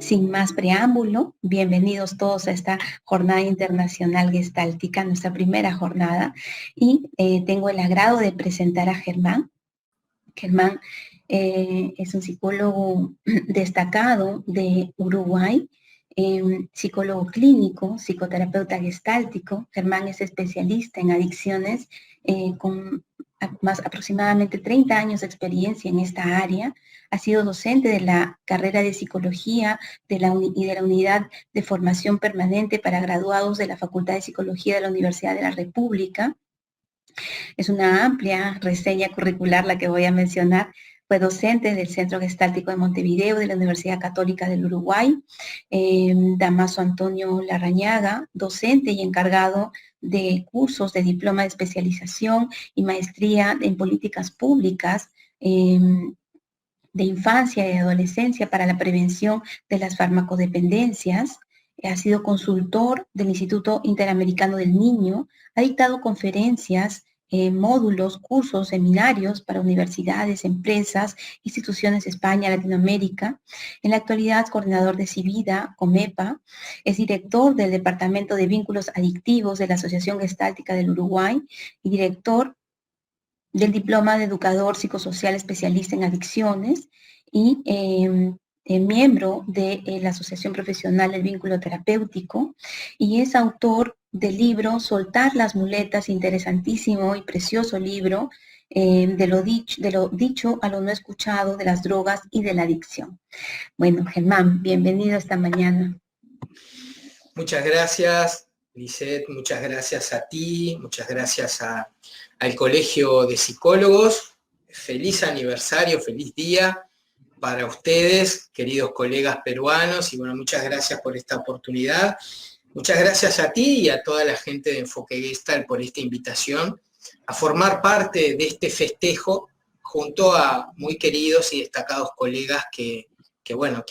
sin más preámbulo, bienvenidos todos a esta Jornada Internacional Gestáltica, nuestra primera jornada, y tengo el agrado de presentar a Germán. Germán es un psicólogo destacado de Uruguay, psicólogo clínico, psicoterapeuta gestáltico. Germán es especialista en adicciones con aproximadamente 30 años de experiencia en esta área. Ha sido docente de la carrera de psicología y de la unidad de formación permanente para graduados de la Facultad de Psicología de la Universidad de la República. Es una amplia reseña curricular la que voy a mencionar. Fue docente del Centro Gestáltico de Montevideo de la Universidad Católica del Uruguay. Damaso Antonio Larrañaga, docente y encargado de cursos de diploma de especialización y maestría en políticas públicas de infancia y adolescencia para la prevención de las farmacodependencias. Ha sido consultor del Instituto Interamericano del Niño, ha dictado conferencias, módulos, cursos, seminarios para universidades, empresas, instituciones de España, Latinoamérica. En la actualidad es coordinador de Civida, Comepa, es director del Departamento de Vínculos Adictivos de la Asociación Gestáltica del Uruguay y director del Diploma de Educador Psicosocial Especialista en Adicciones y miembro de la Asociación Profesional del Vínculo Terapéutico, y es autor del libro Soltar las Muletas, interesantísimo y precioso libro de lo dicho a lo no escuchado de las drogas y de la adicción. Bueno, Germán, bienvenido esta mañana. Muchas gracias, Lisette, muchas gracias a ti, muchas gracias al Colegio de Psicólogos. Feliz aniversario, feliz día para ustedes, queridos colegas peruanos, y bueno, muchas gracias por esta oportunidad. Muchas gracias a ti y a toda la gente de Enfoque Gestalt por esta invitación a formar parte de este festejo junto a muy queridos y destacados colegas que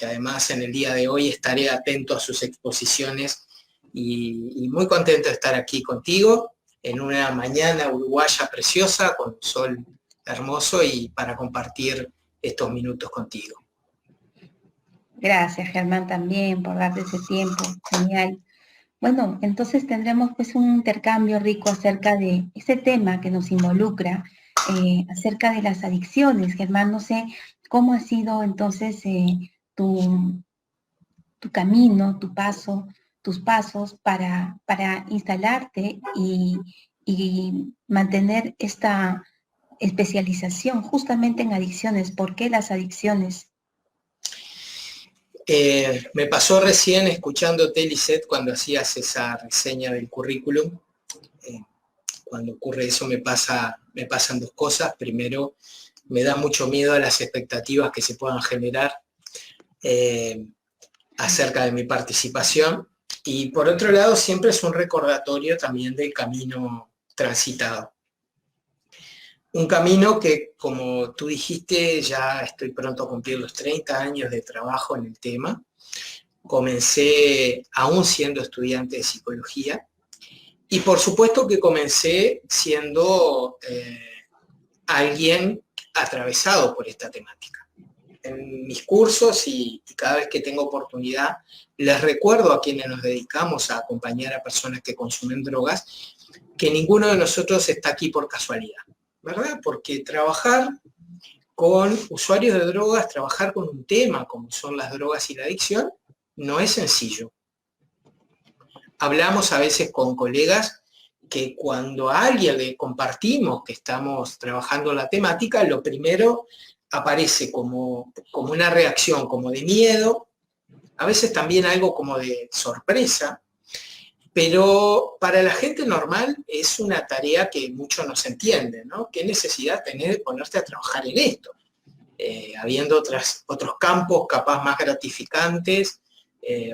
además en el día de hoy estaré atento a sus exposiciones y muy contento de estar aquí contigo en una mañana uruguaya preciosa con un sol hermoso y para compartir estos minutos contigo. Gracias, Germán, también por darte ese tiempo. Genial. Bueno, entonces tendremos pues un intercambio rico acerca de ese tema que nos involucra, acerca de las adicciones. Germán, no sé cómo ha sido entonces tu camino, tus pasos para instalarte y mantener esta especialización justamente en adicciones. ¿Por qué las adicciones? Me pasó recién escuchándote, Lisette, cuando hacías esa reseña del currículum. Cuando ocurre eso me pasan dos cosas. Primero, me da mucho miedo a las expectativas que se puedan generar acerca de mi participación. Y por otro lado, siempre es un recordatorio también del camino transitado. Un camino que, como tú dijiste, ya estoy pronto a cumplir los 30 años de trabajo en el tema. Comencé aún siendo estudiante de psicología y por supuesto que comencé siendo alguien atravesado por esta temática. En mis cursos y cada vez que tengo oportunidad, les recuerdo a quienes nos dedicamos a acompañar a personas que consumen drogas que ninguno de nosotros está aquí por casualidad, ¿verdad? Porque trabajar con usuarios de drogas, trabajar con un tema como son las drogas y la adicción, no es sencillo. Hablamos a veces con colegas que cuando a alguien le compartimos que estamos trabajando la temática, lo primero aparece como una reacción, como de miedo, a veces también algo como de sorpresa, pero para la gente normal es una tarea que mucho no se entiende, ¿no? ¿Qué necesidad tenés de ponerte a trabajar en esto? Habiendo otros campos capaz más gratificantes,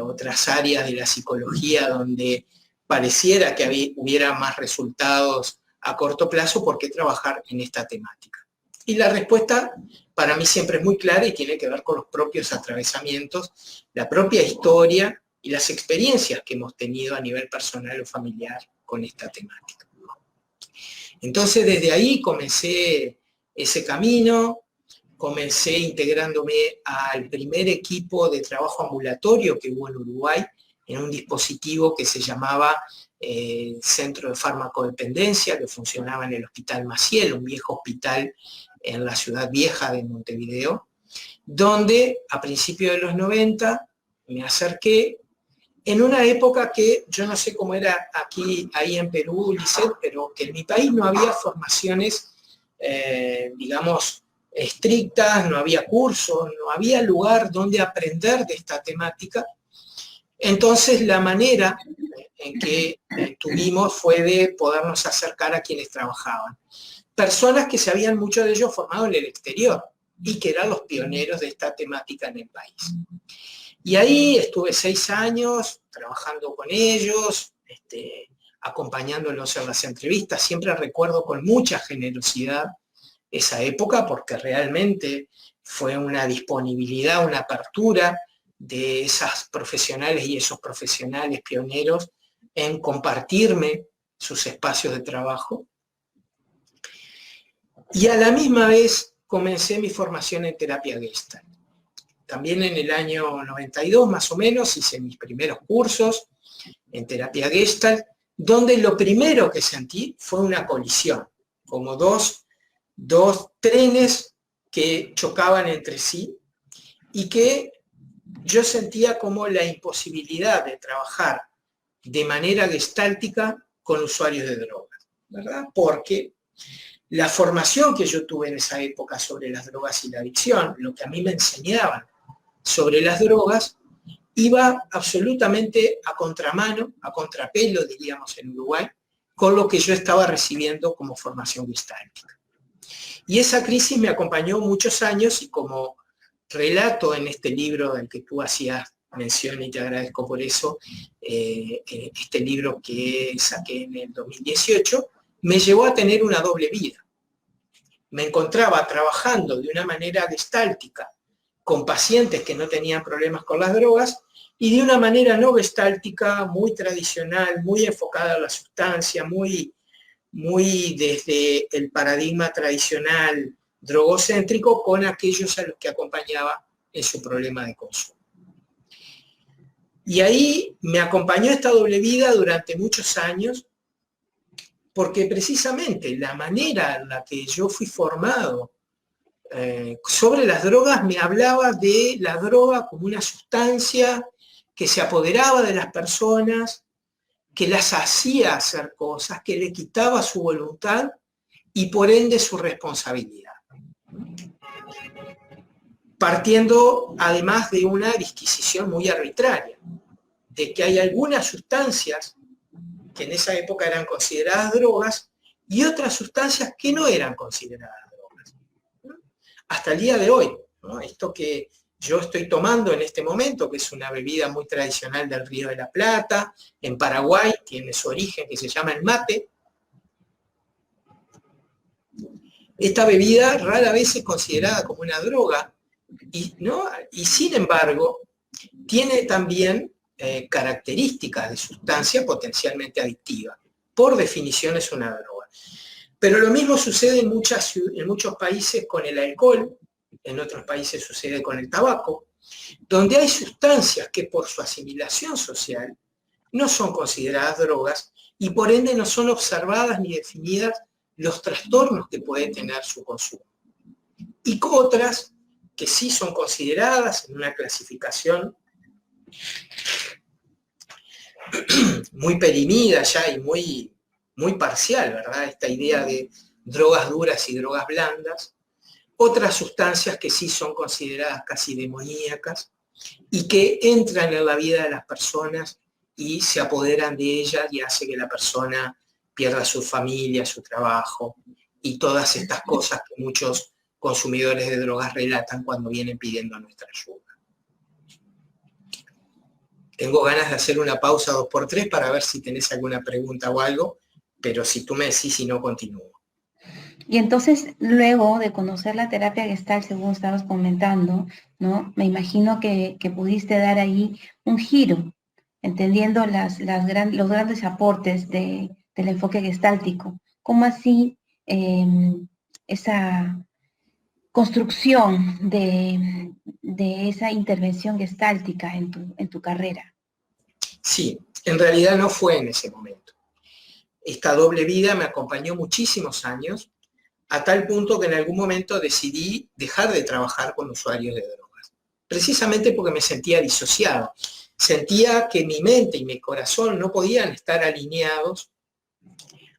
otras áreas de la psicología donde pareciera que hubiera más resultados a corto plazo, ¿por qué trabajar en esta temática? Y la respuesta para mí siempre es muy clara y tiene que ver con los propios atravesamientos, la propia historia y las experiencias que hemos tenido a nivel personal o familiar con esta temática. Entonces desde ahí comencé ese camino, comencé integrándome al primer equipo de trabajo ambulatorio que hubo en Uruguay, en un dispositivo que se llamaba Centro de Farmacodependencia, que funcionaba en el Hospital Maciel, un viejo hospital en la ciudad vieja de Montevideo, donde a principios de los 90 me acerqué en una época que yo no sé cómo era ahí en Perú, Lisset, pero que en mi país no había formaciones, digamos, estrictas, no había cursos, no había lugar donde aprender de esta temática. Entonces la manera en que tuvimos fue de podernos acercar a quienes trabajaban. Personas que se habían, muchos de ellos, formado en el exterior y que eran los pioneros de esta temática en el país. Y ahí estuve 6 años trabajando con ellos, acompañándolos en las entrevistas. Siempre recuerdo con mucha generosidad esa época porque realmente fue una disponibilidad, una apertura de esas profesionales y esos profesionales pioneros en compartirme sus espacios de trabajo. Y a la misma vez comencé mi formación en terapia Gestalt. También en el año 92 más o menos hice mis primeros cursos en terapia Gestalt, donde lo primero que sentí fue una colisión, como dos trenes que chocaban entre sí y que yo sentía como la imposibilidad de trabajar de manera gestáltica con usuarios de drogas, ¿verdad? Porque la formación que yo tuve en esa época sobre las drogas y la adicción, lo que a mí me enseñaban sobre las drogas, iba absolutamente a contramano, a contrapelo, diríamos en Uruguay, con lo que yo estaba recibiendo como formación gestáltica. Y esa crisis me acompañó muchos años y como relato en este libro del que tú hacías mención y te agradezco por eso, este libro que saqué en el 2018, me llevó a tener una doble vida. Me encontraba trabajando de una manera gestáltica con pacientes que no tenían problemas con las drogas y de una manera no gestáltica, muy tradicional, muy enfocada a la sustancia, muy desde el paradigma tradicional drogocéntrico con aquellos a los que acompañaba en su problema de consumo. Y ahí me acompañó esta doble vida durante muchos años, porque precisamente la manera en la que yo fui formado sobre las drogas me hablaba de la droga como una sustancia que se apoderaba de las personas, que las hacía hacer cosas, que le quitaba su voluntad y por ende su responsabilidad. Partiendo además de una disquisición muy arbitraria, de que hay algunas sustancias que en esa época eran consideradas drogas y otras sustancias que no eran consideradas drogas. Hasta el día de hoy, ¿no? Esto que yo estoy tomando en este momento, que es una bebida muy tradicional del Río de la Plata, en Paraguay, tiene su origen que se llama el mate. Esta bebida rara vez es considerada como una droga, y sin embargo, tiene también características de sustancia potencialmente adictiva. Por definición es una droga. Pero lo mismo sucede en muchos países con el alcohol, en otros países sucede con el tabaco, donde hay sustancias que por su asimilación social no son consideradas drogas y por ende no son observadas ni definidas los trastornos que puede tener su consumo. Y con otras que sí son consideradas en una clasificación muy perimida ya y muy parcial, ¿verdad? Esta idea de drogas duras y drogas blandas. Otras sustancias que sí son consideradas casi demoníacas y que entran en la vida de las personas y se apoderan de ellas y hace que la persona pierda su familia, su trabajo y todas estas cosas que muchos consumidores de drogas relatan cuando vienen pidiendo nuestra ayuda. Tengo ganas de hacer una pausa 2x3 para ver si tenés alguna pregunta o algo, pero si tú me decís, si no, continúo. Y entonces, luego de conocer la terapia Gestalt, según estabas comentando, ¿no? Me imagino que pudiste dar ahí un giro, entendiendo los grandes aportes del enfoque gestáltico. ¿Cómo así esa construcción de esa intervención gestáltica en tu carrera? Sí, en realidad no fue en ese momento. Esta doble vida me acompañó muchísimos años, a tal punto que en algún momento decidí dejar de trabajar con usuarios de drogas, precisamente porque me sentía disociado. Sentía que mi mente y mi corazón no podían estar alineados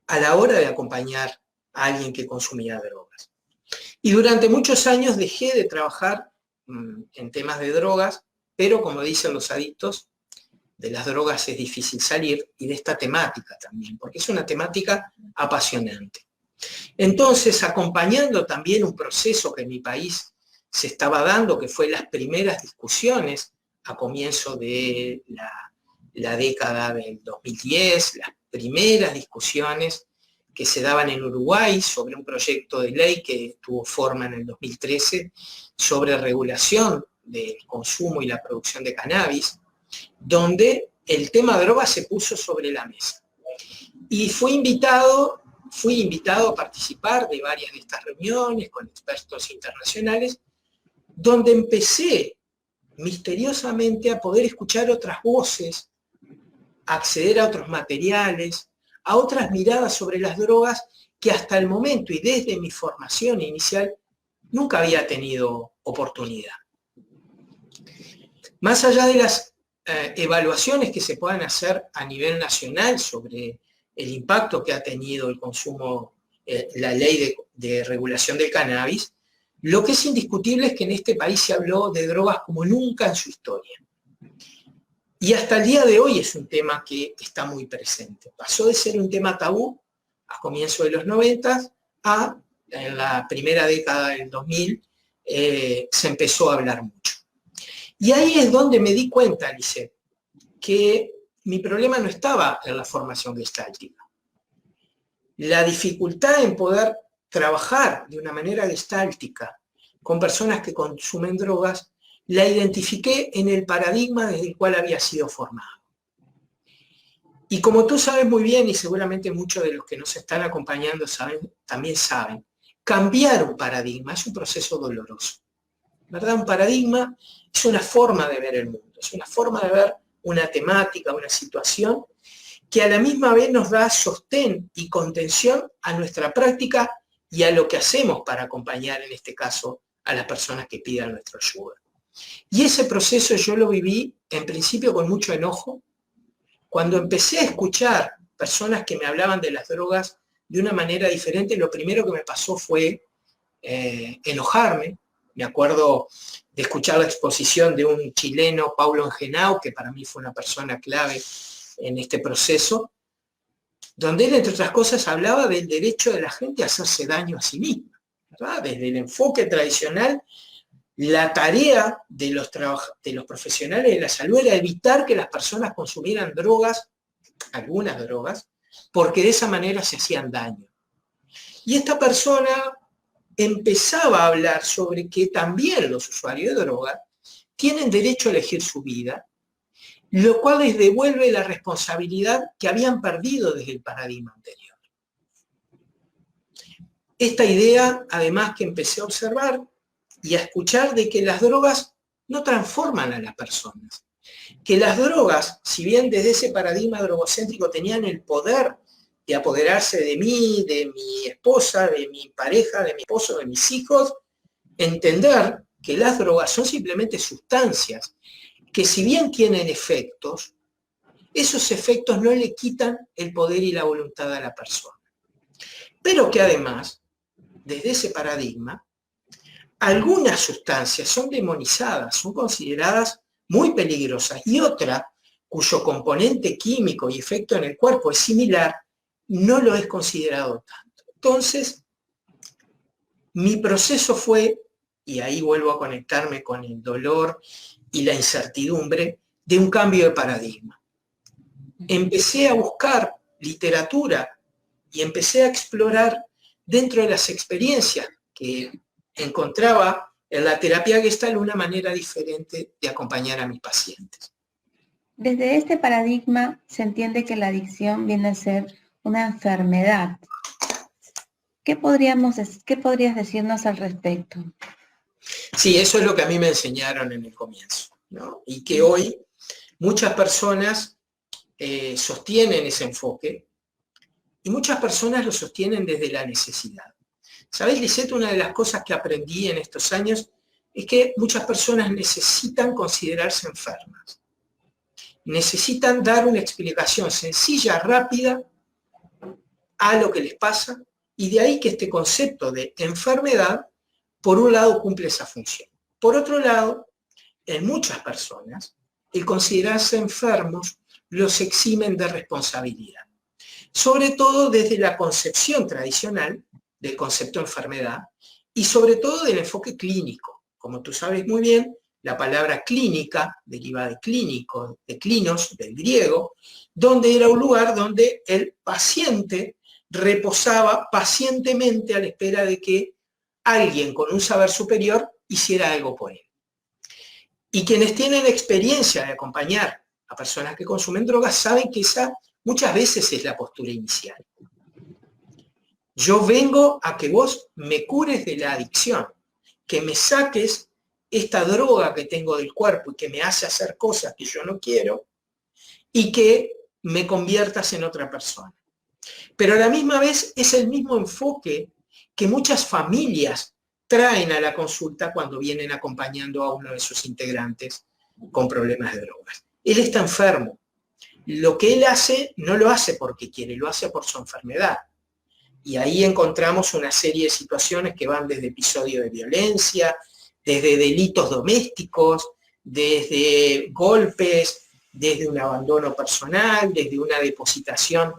a la hora de acompañar a alguien que consumía drogas. Y durante muchos años dejé de trabajar en temas de drogas, pero como dicen los adictos, de las drogas es difícil salir, y de esta temática también, porque es una temática apasionante. Entonces, acompañando también un proceso que en mi país se estaba dando, que fue las primeras discusiones a comienzo de la década del 2010, las primeras discusiones que se daban en Uruguay sobre un proyecto de ley que tuvo forma en el 2013 sobre regulación del consumo y la producción de cannabis, donde el tema droga se puso sobre la mesa. Y fui invitado a participar de varias de estas reuniones con expertos internacionales, donde empecé misteriosamente a poder escuchar otras voces, a acceder a otros materiales, a otras miradas sobre las drogas que hasta el momento y desde mi formación inicial nunca había tenido oportunidad. Más allá de las evaluaciones que se puedan hacer a nivel nacional sobre el impacto que ha tenido el consumo, la ley de regulación del cannabis, lo que es indiscutible es que en este país se habló de drogas como nunca en su historia. Y hasta el día de hoy es un tema que está muy presente. Pasó de ser un tema tabú a comienzos de los 90 a en la primera década del 2000 se empezó a hablar mucho. Y ahí es donde me di cuenta, Lisette, que mi problema no estaba en la formación gestáltica. La dificultad en poder trabajar de una manera gestáltica con personas que consumen drogas, la identifiqué en el paradigma desde el cual había sido formado. Y como tú sabes muy bien, y seguramente muchos de los que nos están acompañando también saben, cambiar un paradigma es un proceso doloroso, ¿verdad? Un paradigma es una forma de ver el mundo, es una forma de ver una temática, una situación, que a la misma vez nos da sostén y contención a nuestra práctica y a lo que hacemos para acompañar, en este caso, a las personas que pidan nuestra ayuda. Y ese proceso yo lo viví, en principio, con mucho enojo. Cuando empecé a escuchar personas que me hablaban de las drogas de una manera diferente, lo primero que me pasó fue enojarme. Me acuerdo de escuchar la exposición de un chileno, Paulo Engenao, que para mí fue una persona clave en este proceso, donde él, entre otras cosas, hablaba del derecho de la gente a hacerse daño a sí misma, ¿verdad? Desde el enfoque tradicional, la tarea de los profesionales de la salud era evitar que las personas consumieran drogas, algunas drogas, porque de esa manera se hacían daño. Y esta persona empezaba a hablar sobre que también los usuarios de drogas tienen derecho a elegir su vida, lo cual les devuelve la responsabilidad que habían perdido desde el paradigma anterior. Esta idea, además, que empecé a observar y a escuchar, de que las drogas no transforman a las personas, que las drogas, si bien desde ese paradigma drogocéntrico tenían el poder de apoderarse de mí, de mi esposa, de mi pareja, de mi esposo, de mis hijos, entender que las drogas son simplemente sustancias que, si bien tienen efectos, esos efectos no le quitan el poder y la voluntad a la persona. Pero que además, desde ese paradigma, algunas sustancias son demonizadas, son consideradas muy peligrosas, y otra, cuyo componente químico y efecto en el cuerpo es similar, no lo es considerado tanto. Entonces, mi proceso fue, y ahí vuelvo a conectarme con el dolor y la incertidumbre, de un cambio de paradigma. Empecé a buscar literatura y empecé a explorar dentro de las experiencias que encontraba en la terapia Gestalt una manera diferente de acompañar a mis pacientes. Desde este paradigma se entiende que la adicción viene a ser una enfermedad. ¿Qué podrías decirnos al respecto? Sí, eso es lo que a mí me enseñaron en el comienzo, ¿no? Y que hoy muchas personas sostienen ese enfoque y muchas personas lo sostienen desde la necesidad. ¿Sabés, Lisette? Una de las cosas que aprendí en estos años es que muchas personas necesitan considerarse enfermas. Necesitan dar una explicación sencilla, rápida, a lo que les pasa, y de ahí que este concepto de enfermedad, por un lado, cumple esa función. Por otro lado, en muchas personas, el considerarse enfermos los eximen de responsabilidad, sobre todo desde la concepción tradicional del concepto de enfermedad y sobre todo del enfoque clínico. Como tú sabes muy bien, la palabra clínica deriva de clínico, de clinos, del griego, donde era un lugar donde el paciente reposaba pacientemente a la espera de que alguien con un saber superior hiciera algo por él. Y quienes tienen experiencia de acompañar a personas que consumen drogas saben que esa muchas veces es la postura inicial. Yo vengo a que vos me cures de la adicción, que me saques esta droga que tengo del cuerpo y que me hace hacer cosas que yo no quiero y que me conviertas en otra persona. Pero a la misma vez es el mismo enfoque que muchas familias traen a la consulta cuando vienen acompañando a uno de sus integrantes con problemas de drogas. Él está enfermo. Lo que él hace no lo hace porque quiere, lo hace por su enfermedad. Y ahí encontramos una serie de situaciones que van desde episodios de violencia, desde delitos domésticos, desde golpes, desde un abandono personal, desde una depositación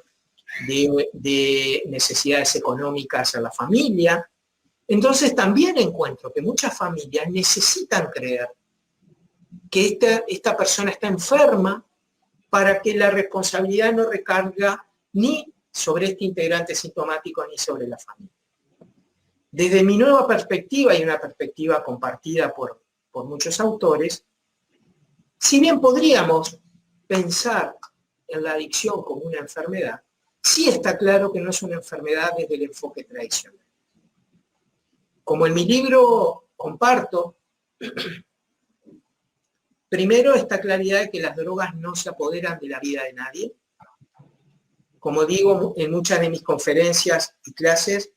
de necesidades económicas a la familia. Entonces también encuentro que muchas familias necesitan creer que esta persona está enferma para que la responsabilidad no recarga ni sobre este integrante sintomático ni sobre la familia. Desde mi nueva perspectiva, y una perspectiva compartida por muchos autores, si bien podríamos pensar en la adicción como una enfermedad, sí está claro que no es una enfermedad desde el enfoque tradicional. Como en mi libro comparto, primero esta claridad de que las drogas no se apoderan de la vida de nadie. Como digo en muchas de mis conferencias y clases,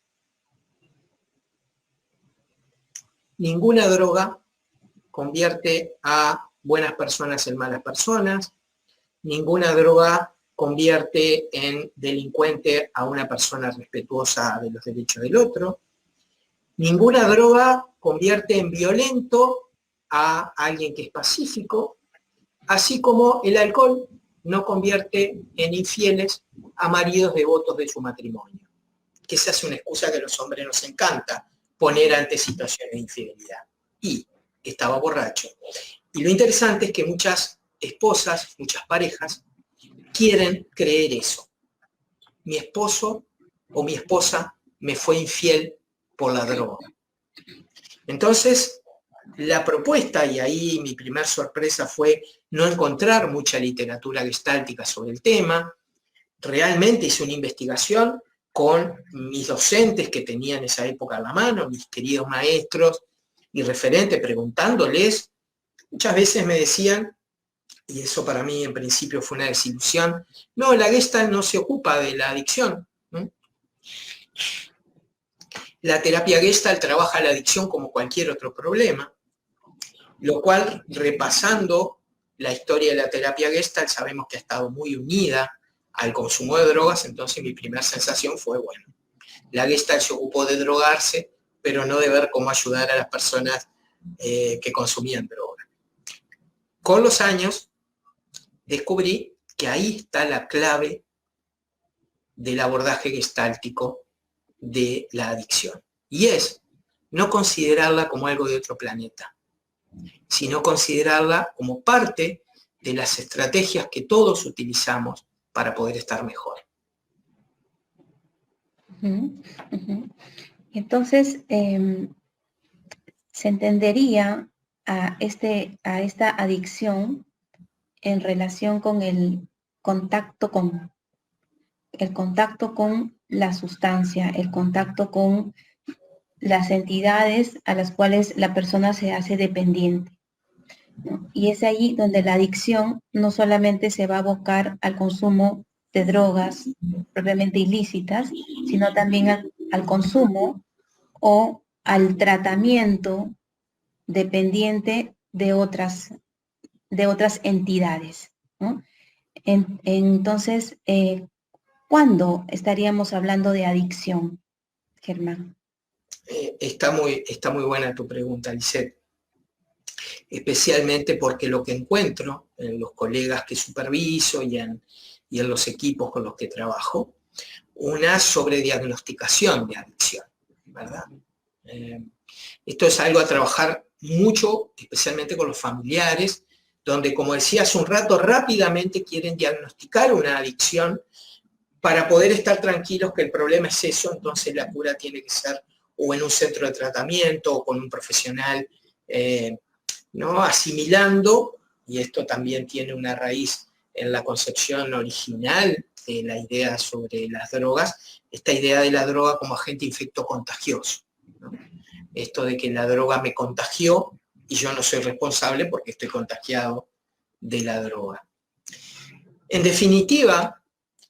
ninguna droga convierte a buenas personas en malas personas, ninguna droga convierte en delincuente a una persona respetuosa de los derechos del otro, ninguna droga convierte en violento a alguien que es pacífico, así como el alcohol no convierte en infieles a maridos devotos de su matrimonio, que esa es una excusa que a los hombres nos encanta poner ante situaciones de infidelidad. Y estaba borracho. Y lo interesante es que muchas esposas, muchas parejas, quieren creer eso. Mi esposo o mi esposa me fue infiel por la droga. Entonces, la propuesta, y ahí mi primer sorpresa fue no encontrar mucha literatura gestáltica sobre el tema. Realmente hice una investigación con mis docentes que tenía en esa época a la mano, mis queridos maestros y referentes, preguntándoles. Muchas veces me decían, y eso para mí en principio fue una desilusión, no, la Gestalt no se ocupa de la adicción. La terapia Gestalt trabaja la adicción como cualquier otro problema, lo cual, repasando la historia de la terapia Gestalt, sabemos que ha estado muy unida al consumo de drogas. Entonces mi primera sensación fue, bueno, la Gestalt se ocupó de drogarse, pero no de ver cómo ayudar a las personas que consumían droga. Con los años descubrí que ahí está la clave del abordaje gestáltico de la adicción. Y es no considerarla como algo de otro planeta, sino considerarla como parte de las estrategias que todos utilizamos para poder estar mejor. Entonces, se entendería a esta adicción en relación con el contacto con la sustancia, el contacto con las entidades a las cuales la persona se hace dependiente, ¿no? Y es ahí donde la adicción no solamente se va a abocar al consumo de drogas propiamente ilícitas, sino también al consumo o al tratamiento dependiente de otras entidades, ¿no? Entonces, ¿cuándo estaríamos hablando de adicción, Germán? Está muy buena tu pregunta, Lisette. Especialmente porque lo que encuentro en los colegas que superviso y en los equipos con los que trabajo, una sobrediagnosticación de adicción, ¿verdad? Esto es algo a trabajar mucho, especialmente con los familiares, donde, como decía hace un rato, rápidamente quieren diagnosticar una adicción para poder estar tranquilos que el problema es eso, entonces la cura tiene que ser o en un centro de tratamiento o con un profesional, ¿no? Asimilando, y esto también tiene una raíz en la concepción original de la idea sobre las drogas, esta idea de la droga como agente infectocontagioso, ¿no? Esto de que la droga me contagió y yo no soy responsable porque estoy contagiado de la droga. En definitiva,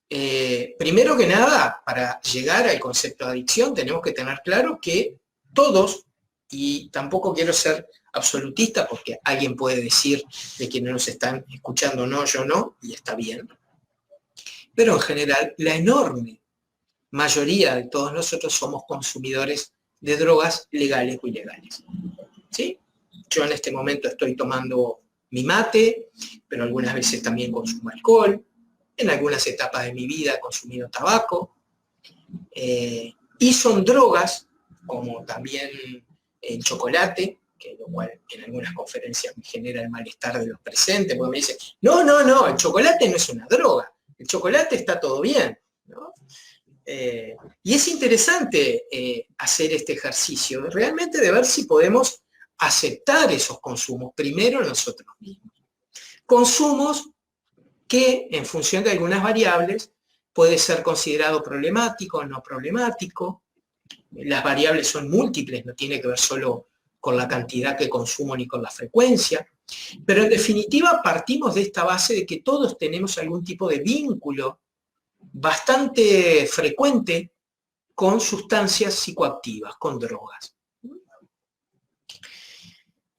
primero que nada, para llegar al concepto de adicción tenemos que tener claro que todos, y tampoco quiero ser absolutista porque alguien puede decir de quienes nos están escuchando, no, yo no, y está bien, pero en general la enorme mayoría de todos nosotros somos consumidores de drogas legales o ilegales, ¿sí? Yo en este momento estoy tomando mi mate, pero algunas veces también consumo alcohol. En algunas etapas de mi vida he consumido tabaco. Y son drogas, como también el chocolate, que lo cual en algunas conferencias me genera el malestar de los presentes, porque me dicen, no, el chocolate no es una droga, el chocolate está todo bien, ¿no? Y es interesante hacer este ejercicio, realmente de ver si podemos aceptar esos consumos, primero nosotros mismos. Consumos que en función de algunas variables puede ser considerado problemático o no problemático. Las variables son múltiples, no tiene que ver solo con la cantidad que consumo ni con la frecuencia, pero en definitiva partimos de esta base de que todos tenemos algún tipo de vínculo bastante frecuente con sustancias psicoactivas, con drogas.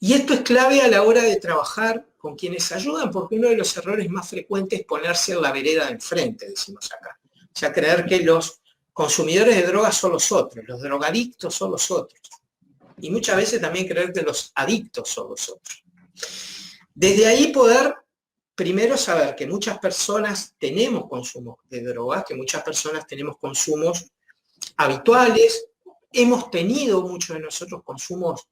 Y esto es clave a la hora de trabajar con quienes ayudan, porque uno de los errores más frecuentes es ponerse en la vereda de enfrente, decimos acá. O sea, creer que los consumidores de drogas son los otros, los drogadictos son los otros. Y muchas veces también creer que los adictos son los otros. Desde ahí poder primero saber que muchas personas tenemos consumos de drogas, que muchas personas tenemos consumos habituales, hemos tenido muchos de nosotros consumos,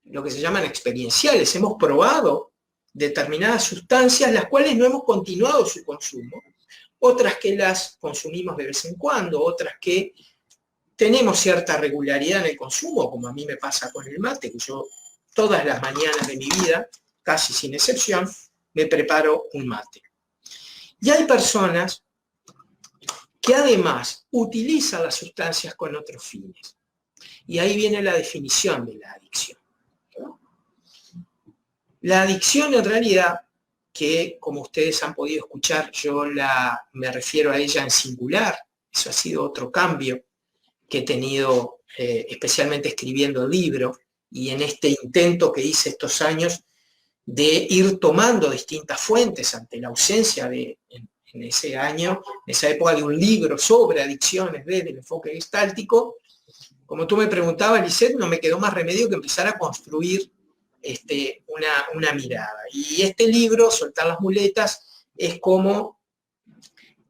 lo que se llaman experienciales, hemos probado determinadas sustancias, las cuales no hemos continuado su consumo, otras que las consumimos de vez en cuando, otras que tenemos cierta regularidad en el consumo, como a mí me pasa con el mate, que yo todas las mañanas de mi vida, casi sin excepción, me preparo un mate. Y hay personas que además utilizan las sustancias con otros fines. Y ahí viene la definición de la adicción. La adicción en realidad, que como ustedes han podido escuchar, yo me refiero a ella en singular, eso ha sido otro cambio que he tenido, especialmente escribiendo el libro, y en este intento que hice estos años de ir tomando distintas fuentes ante la ausencia en ese año, en esa época, de un libro sobre adicciones desde el enfoque gestáltico. Como tú me preguntabas, Lisette, no me quedó más remedio que empezar a construir una mirada. Y este libro, Soltar las muletas, es como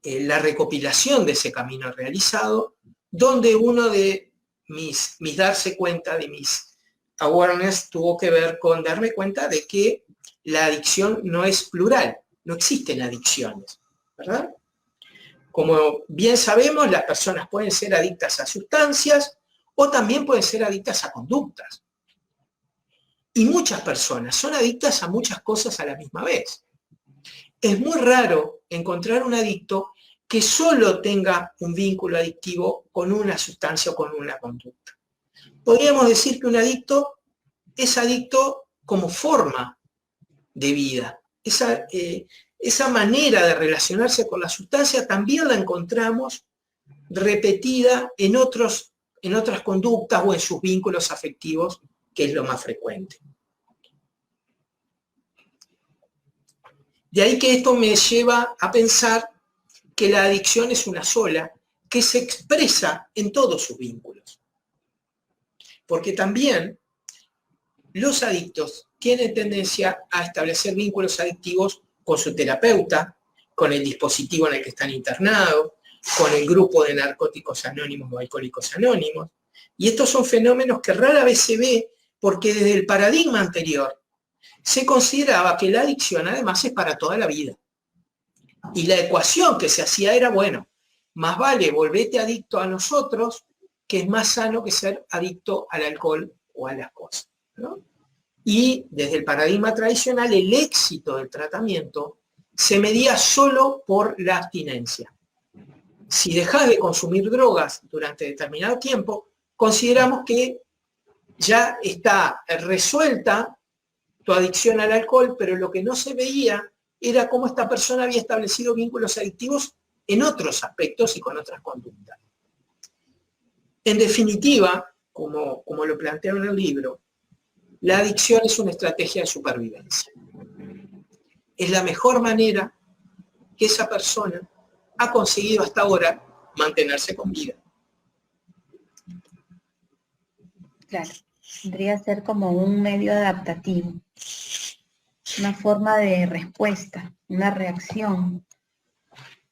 la recopilación de ese camino realizado, donde uno de mis darse cuenta, de mis awareness, tuvo que ver con darme cuenta de que la adicción no es plural, no existen adicciones, ¿verdad? Como bien sabemos, las personas pueden ser adictas a sustancias o también pueden ser adictas a conductas. Y muchas personas son adictas a muchas cosas a la misma vez. Es muy raro encontrar un adicto que solo tenga un vínculo adictivo con una sustancia o con una conducta. Podríamos decir que un adicto es adicto como forma de vida. Esa manera de relacionarse con la sustancia también la encontramos repetida en otras conductas o en sus vínculos afectivos, que es lo más frecuente. De ahí que esto me lleva a pensar que la adicción es una sola, que se expresa en todos sus vínculos. Porque también los adictos tienen tendencia a establecer vínculos adictivos con su terapeuta, con el dispositivo en el que están internados, con el grupo de narcóticos anónimos o alcohólicos anónimos. Y estos son fenómenos que rara vez se ve porque desde el paradigma anterior se consideraba que la adicción además es para toda la vida. Y la ecuación que se hacía era, bueno, más vale volvete adicto a nosotros, que es más sano que ser adicto al alcohol o a las cosas, ¿no? Y desde el paradigma tradicional, el éxito del tratamiento se medía solo por la abstinencia. Si dejas de consumir drogas durante determinado tiempo, consideramos que ya está resuelta tu adicción al alcohol, pero lo que no se veía era cómo esta persona había establecido vínculos adictivos en otros aspectos y con otras conductas. En definitiva, como lo plantearon en el libro, la adicción es una estrategia de supervivencia. Es la mejor manera que esa persona ha conseguido hasta ahora mantenerse con vida. Claro, tendría que ser como un medio adaptativo, una forma de respuesta, una reacción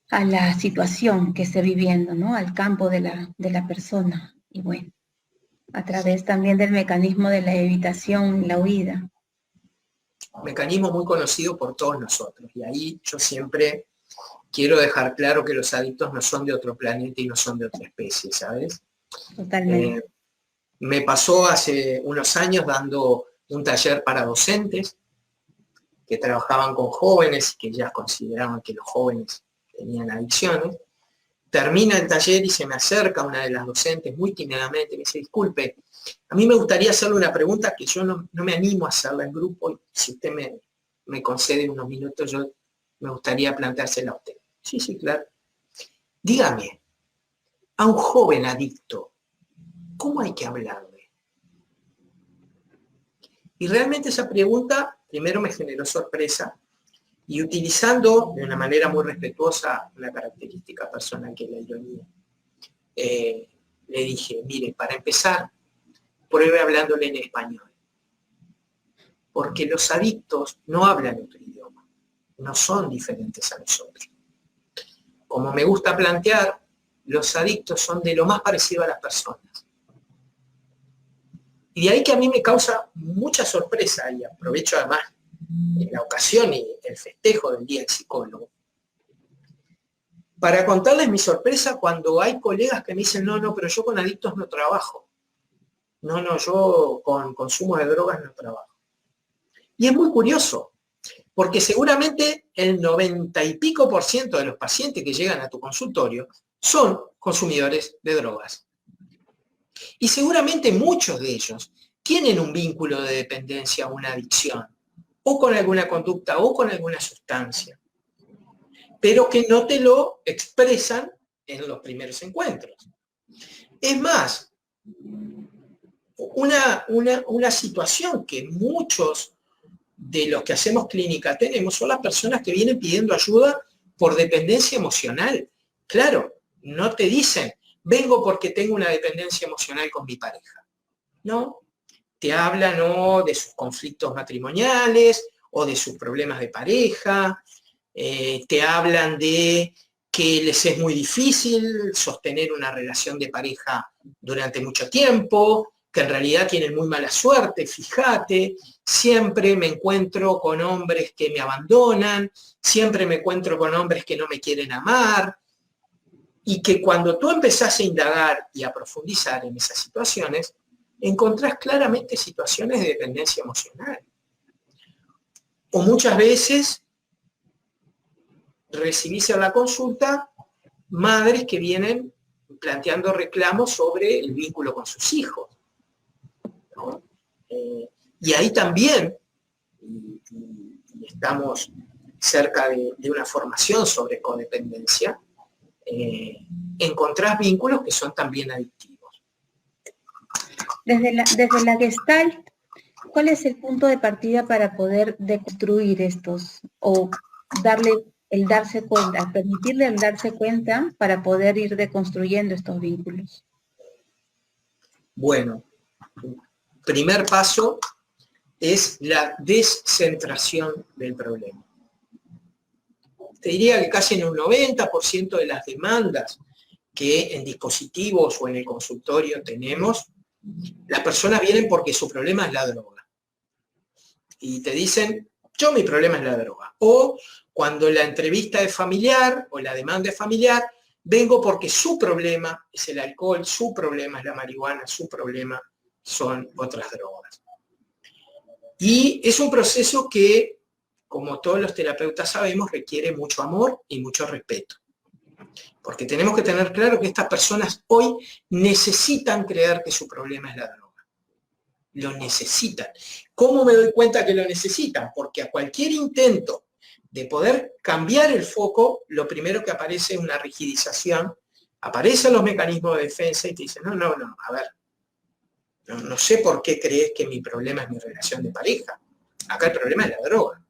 a la situación que esté viviendo, ¿no? Al campo de la persona. Y bueno, a través también del mecanismo de la evitación, la huida. Mecanismo muy conocido por todos nosotros. Y ahí yo siempre quiero dejar claro que los adictos no son de otro planeta y no son de otra especie, ¿sabes? Totalmente. Me pasó hace unos años dando un taller para docentes que trabajaban con jóvenes y que ya consideraban que los jóvenes tenían adicciones. Termina el taller y se me acerca una de las docentes muy tímidamente y me dice, disculpe, a mí me gustaría hacerle una pregunta que yo no me animo a hacerla en grupo, y si usted me concede unos minutos, yo me gustaría planteársela a usted. Sí, sí, claro. Dígame, a un joven adicto, ¿cómo hay que hablarle? Y realmente esa pregunta primero me generó sorpresa, y utilizando de una manera muy respetuosa una característica personal que es la ironía, le dije, mire, para empezar, pruebe hablándole en español, porque los adictos no hablan otro idioma, no son diferentes a nosotros. Como me gusta plantear, los adictos son de lo más parecido a las personas. Y de ahí que a mí me causa mucha sorpresa, y aprovecho además la ocasión y el festejo del Día del Psicólogo, para contarles mi sorpresa cuando hay colegas que me dicen, no, pero yo con adictos no trabajo. No, yo con consumo de drogas no trabajo. Y es muy curioso, porque seguramente el 90 y pico % de los pacientes que llegan a tu consultorio son consumidores de drogas. Y seguramente muchos de ellos tienen un vínculo de dependencia o una adicción, o con alguna conducta o con alguna sustancia, pero que no te lo expresan en los primeros encuentros. Es más, una situación que muchos de los que hacemos clínica tenemos son las personas que vienen pidiendo ayuda por dependencia emocional. Claro, no te dicen, vengo porque tengo una dependencia emocional con mi pareja. No, te hablan o de sus conflictos matrimoniales o de sus problemas de pareja, te hablan de que les es muy difícil sostener una relación de pareja durante mucho tiempo, que en realidad tienen muy mala suerte, fíjate, siempre me encuentro con hombres que me abandonan, siempre me encuentro con hombres que no me quieren amar, y que cuando tú empezás a indagar y a profundizar en esas situaciones, encontrás claramente situaciones de dependencia emocional. O muchas veces recibís en la consulta madres que vienen planteando reclamos sobre el vínculo con sus hijos, ¿no? Y ahí también, y estamos cerca de una formación sobre codependencia, encontrás vínculos que son también adictivos. Desde la Gestalt, ¿cuál es el punto de partida para poder deconstruir estos o permitirle el darse cuenta para poder ir deconstruyendo estos vínculos? Bueno, primer paso es la descentración del problema. Te diría que casi en un 90% de las demandas que en dispositivos o en el consultorio tenemos, las personas vienen porque su problema es la droga. Y te dicen, mi problema es la droga. O cuando la entrevista es familiar o la demanda es familiar, vengo porque su problema es el alcohol, su problema es la marihuana, su problema son otras drogas. Y es un proceso que, como todos los terapeutas sabemos, requiere mucho amor y mucho respeto. Porque tenemos que tener claro que estas personas hoy necesitan creer que su problema es la droga. Lo necesitan. ¿Cómo me doy cuenta que lo necesitan? Porque a cualquier intento de poder cambiar el foco, lo primero que aparece es una rigidización, aparecen los mecanismos de defensa y te dicen, no, a ver, no sé por qué crees que mi problema es mi relación de pareja. Acá el problema es la droga.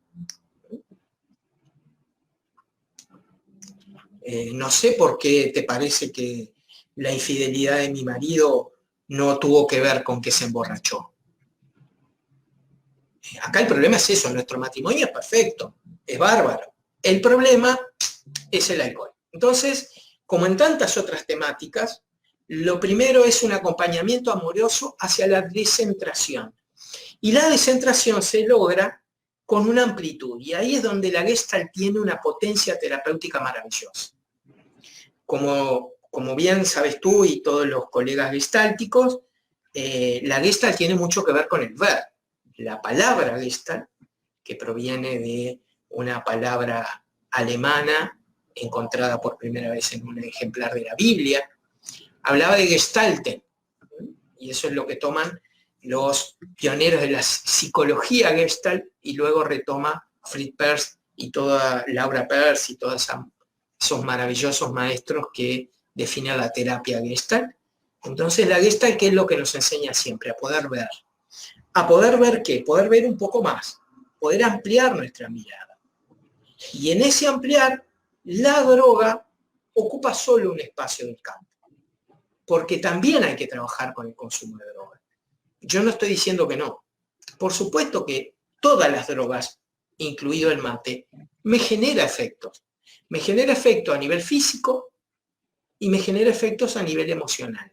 No sé por qué te parece que la infidelidad de mi marido no tuvo que ver con que se emborrachó. Acá el problema es eso, nuestro matrimonio es perfecto, es bárbaro. El problema es el alcohol. Entonces, como en tantas otras temáticas, lo primero es un acompañamiento amoroso hacia la descentración. Y la descentración se logra con una amplitud, y ahí es donde la Gestalt tiene una potencia terapéutica maravillosa. Como bien sabes tú y todos los colegas gestálticos, la Gestalt tiene mucho que ver con el ver. La palabra Gestalt, que proviene de una palabra alemana encontrada por primera vez en un ejemplar de la Biblia, hablaba de Gestalten, y eso es lo que toman los pioneros de la psicología Gestalt, y luego retoma Fritz Perls y toda Laura Perls y todos esos maravillosos maestros que definen la terapia Gestalt. Entonces la Gestalt, ¿qué es lo que nos enseña siempre? A poder ver. ¿A poder ver qué? Poder ver un poco más, poder ampliar nuestra mirada. Y en ese ampliar, la droga ocupa solo un espacio del campo, porque también hay que trabajar con el consumo de droga. Yo no estoy diciendo que no. Por supuesto que todas las drogas, incluido el mate, me genera efectos. Me genera efectos a nivel físico y me genera efectos a nivel emocional.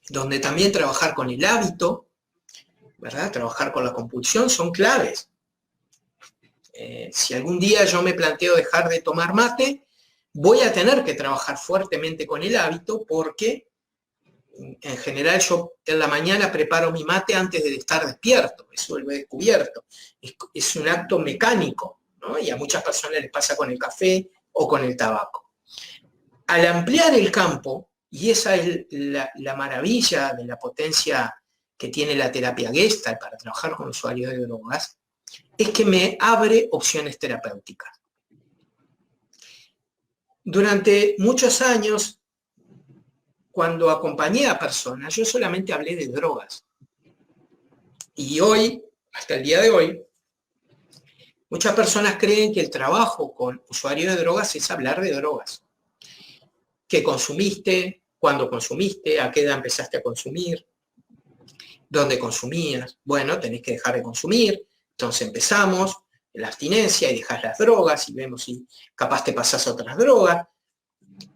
Donde también trabajar con el hábito, ¿verdad? Trabajar con la compulsión son claves. Si algún día yo me planteo dejar de tomar mate, voy a tener que trabajar fuertemente con el hábito porque en general yo en la mañana preparo mi mate antes de estar despierto, eso lo he descubierto. Es un acto mecánico, ¿no? Y a muchas personas les pasa con el café o con el tabaco. Al ampliar el campo, y esa es la maravilla de la potencia que tiene la terapia Gestalt para trabajar con usuarios de drogas, es que me abre opciones terapéuticas. Durante muchos años, cuando acompañé a personas, yo solamente hablé de drogas. Y hoy, hasta el día de hoy, muchas personas creen que el trabajo con usuarios de drogas es hablar de drogas. ¿Qué consumiste? ¿Cuándo consumiste? ¿A qué edad empezaste a consumir? ¿Dónde consumías? Bueno, tenés que dejar de consumir. Entonces empezamos la abstinencia y dejas las drogas y vemos si capaz te pasás a otras drogas.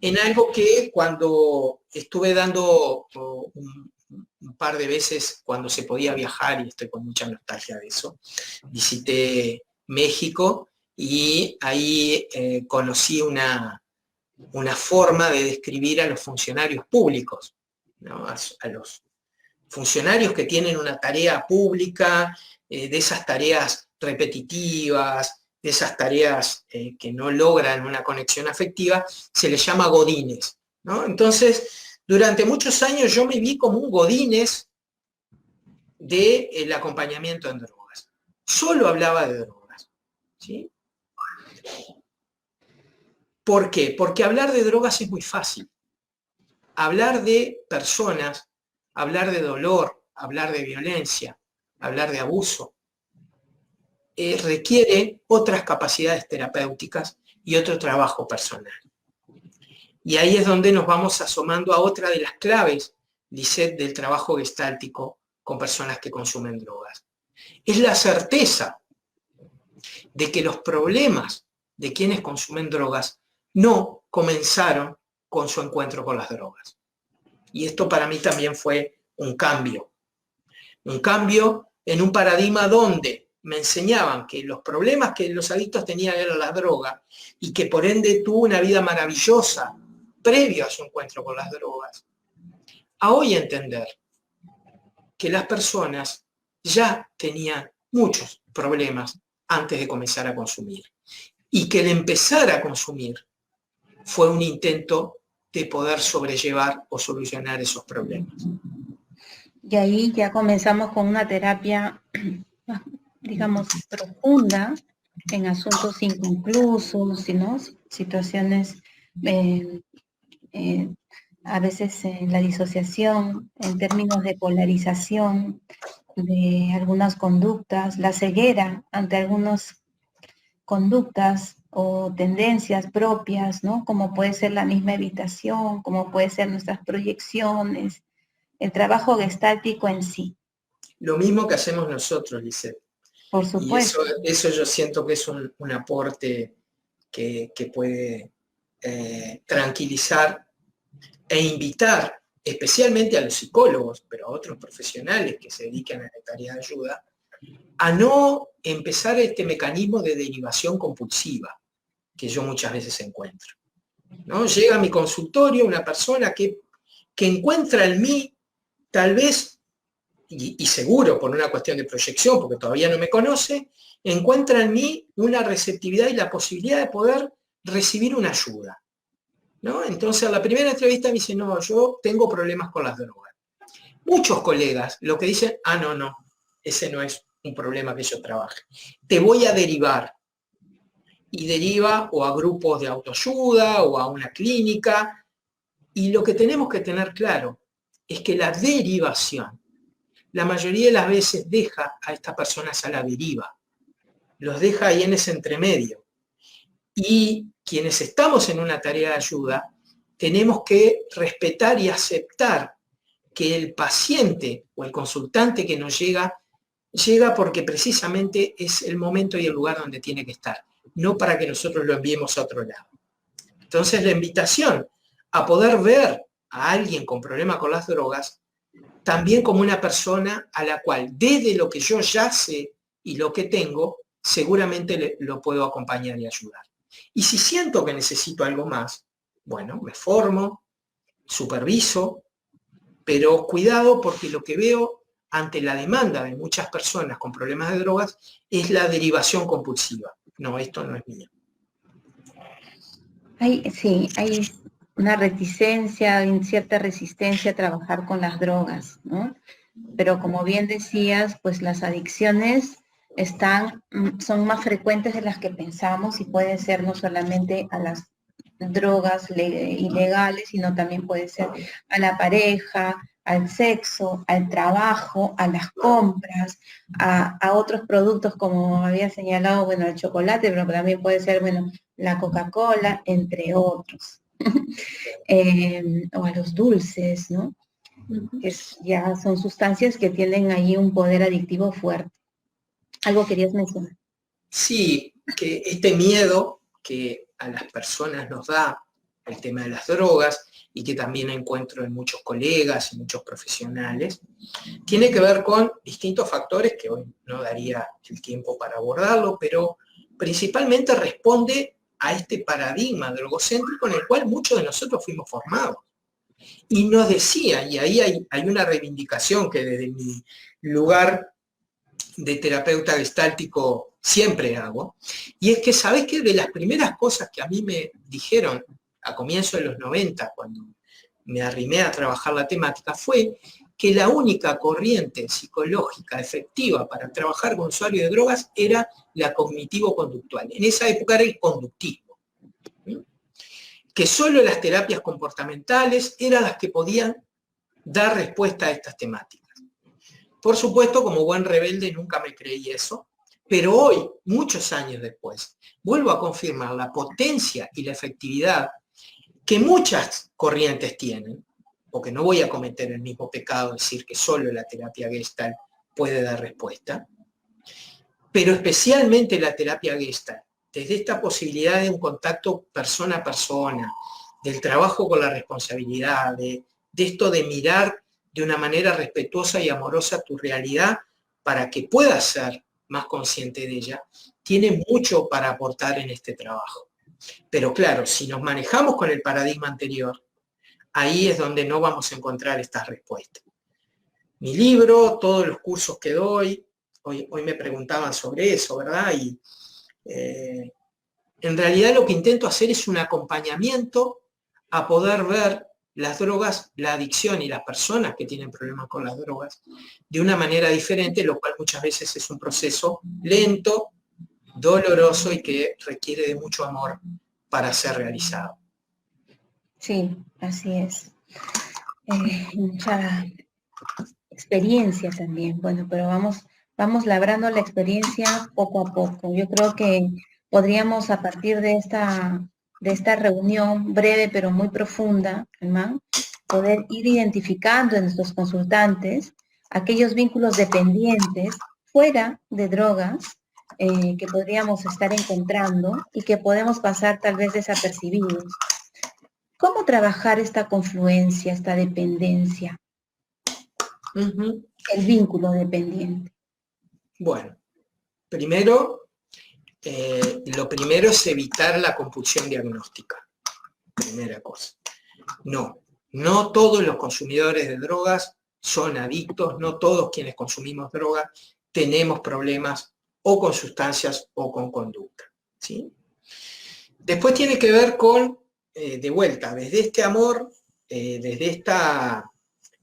En algo que cuando estuve dando un par de veces, cuando se podía viajar, y estoy con mucha nostalgia de eso, visité México y ahí conocí una forma de describir a los funcionarios públicos, ¿no? A los funcionarios que tienen una tarea pública, de esas tareas repetitivas, de esas tareas que no logran una conexión afectiva, se les llama godines, ¿no? Entonces, durante muchos años yo me vi como un godines del acompañamiento en drogas. Solo hablaba de drogas, ¿sí? ¿Por qué? Porque hablar de drogas es muy fácil. Hablar de personas, hablar de dolor, hablar de violencia, hablar de abuso, requiere otras capacidades terapéuticas y otro trabajo personal. Y ahí es donde nos vamos asomando a otra de las claves, Lisette, del trabajo gestáltico con personas que consumen drogas. Es la certeza de que los problemas de quienes consumen drogas no comenzaron con su encuentro con las drogas. Y esto para mí también fue un cambio en un paradigma donde me enseñaban que los problemas que los adictos tenían eran la droga y que por ende tuvo una vida maravillosa previo a su encuentro con las drogas. A hoy entender que las personas ya tenían muchos problemas antes de comenzar a consumir y que el empezar a consumir fue un intento de poder sobrellevar o solucionar esos problemas. Y ahí ya comenzamos con una terapia, digamos, profunda en asuntos inconclusos, ¿no? Situaciones, a veces en la disociación, en términos de polarización de algunas conductas, la ceguera ante algunas conductas o tendencias propias, ¿no? Como puede ser la misma evitación, como puede ser nuestras proyecciones, el trabajo gestáltico en sí. Lo mismo que hacemos nosotros, Lisette. Por supuesto. Y eso yo siento que es un aporte que puede tranquilizar e invitar, especialmente a los psicólogos, pero a otros profesionales que se dedican a la tarea de ayuda, a no empezar este mecanismo de derivación compulsiva que yo muchas veces encuentro, ¿no? Llega a mi consultorio una persona que encuentra en mí, tal vez, y seguro por una cuestión de proyección, porque todavía no me conoce, encuentra en mí una receptividad y la posibilidad de poder recibir una ayuda, ¿no? Entonces, a la primera entrevista me dice, no, yo tengo problemas con las drogas. Muchos colegas lo que dicen, no, ese no es un problema que yo trabaje. Te voy a derivar. Y deriva o a grupos de autoayuda o a una clínica. Y lo que tenemos que tener claro es que la derivación, la mayoría de las veces deja a estas personas a la deriva. Los deja ahí en ese entremedio. Y quienes estamos en una tarea de ayuda, tenemos que respetar y aceptar que el paciente o el consultante que nos llega porque precisamente es el momento y el lugar donde tiene que estar, no para que nosotros lo enviemos a otro lado. Entonces la invitación a poder ver a alguien con problema con las drogas también como una persona a la cual desde lo que yo ya sé y lo que tengo, seguramente lo puedo acompañar y ayudar. Y si siento que necesito algo más, bueno, me formo, superviso, pero cuidado porque lo que veo ante la demanda de muchas personas con problemas de drogas es la derivación compulsiva. No, esto no es mío. Sí, hay una reticencia, cierta resistencia a trabajar con las drogas, ¿no? Pero como bien decías, pues las adicciones son más frecuentes de las que pensamos y puede ser no solamente a las drogas ilegales, sino también puede ser a la pareja, al sexo, al trabajo, a las compras, a otros productos como había señalado, bueno, el chocolate, pero también puede ser, bueno, la Coca-Cola, entre otros. O a los dulces, ¿no? Ya son sustancias que tienen ahí un poder adictivo fuerte. ¿Algo querías mencionar? Sí, que este miedo que a las personas nos da el tema de las drogas y que también encuentro en muchos colegas y muchos profesionales, tiene que ver con distintos factores que hoy no daría el tiempo para abordarlo, pero principalmente responde a este paradigma drogocéntrico en el cual muchos de nosotros fuimos formados. Y nos decía, y ahí hay una reivindicación que desde mi lugar de terapeuta gestáltico siempre hago, y es que, ¿sabés qué? De las primeras cosas que a mí me dijeron a comienzos de los 90, cuando me arrimé a trabajar la temática, fue que la única corriente psicológica efectiva para trabajar con usuarios de drogas era la cognitivo-conductual. En esa época era el conductismo. Que solo las terapias comportamentales eran las que podían dar respuesta a estas temáticas. Por supuesto, como buen rebelde nunca me creí eso, pero hoy, muchos años después, vuelvo a confirmar la potencia y la efectividad que muchas corrientes tienen, porque no voy a cometer el mismo pecado de decir que solo la terapia Gestalt puede dar respuesta, pero especialmente la terapia Gestalt, desde esta posibilidad de un contacto persona a persona, del trabajo con la responsabilidad, de esto de mirar de una manera respetuosa y amorosa tu realidad para que puedas ser más consciente de ella, tiene mucho para aportar en este trabajo. Pero claro, si nos manejamos con el paradigma anterior, ahí es donde no vamos a encontrar estas respuestas. Mi libro, todos los cursos que doy, hoy me preguntaban sobre eso, ¿verdad? Y en realidad lo que intento hacer es un acompañamiento a poder ver las drogas, la adicción y las personas que tienen problemas con las drogas de una manera diferente, lo cual muchas veces es un proceso lento, doloroso y que requiere de mucho amor para ser realizado. Sí, así es. Mucha experiencia también, bueno, pero vamos labrando la experiencia poco a poco. Yo creo que podríamos a partir de esta reunión breve pero muy profunda, Germán, poder ir identificando en nuestros consultantes aquellos vínculos dependientes fuera de drogas que podríamos estar encontrando y que podemos pasar tal vez desapercibidos. ¿Cómo trabajar esta confluencia, esta dependencia? El vínculo dependiente. Bueno, primero, lo primero es evitar la compulsión diagnóstica. Primera cosa. No todos los consumidores de drogas son adictos, no todos quienes consumimos drogas tenemos problemas o con sustancias o con conducta, ¿sí? Después tiene que ver con, de vuelta, desde este amor, desde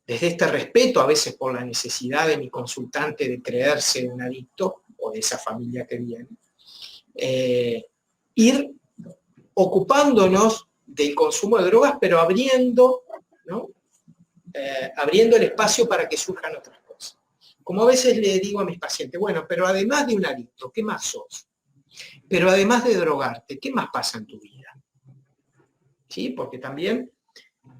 este respeto a veces por la necesidad de mi consultante de creerse un adicto o de esa familia que viene, ir ocupándonos del consumo de drogas, pero abriendo, ¿no? Abriendo el espacio para que surjan otras cosas. Como a veces le digo a mis pacientes, bueno, pero además de un adicto, ¿qué más sos? Pero además de drogarte, ¿qué más pasa en tu vida? ¿Sí? Porque también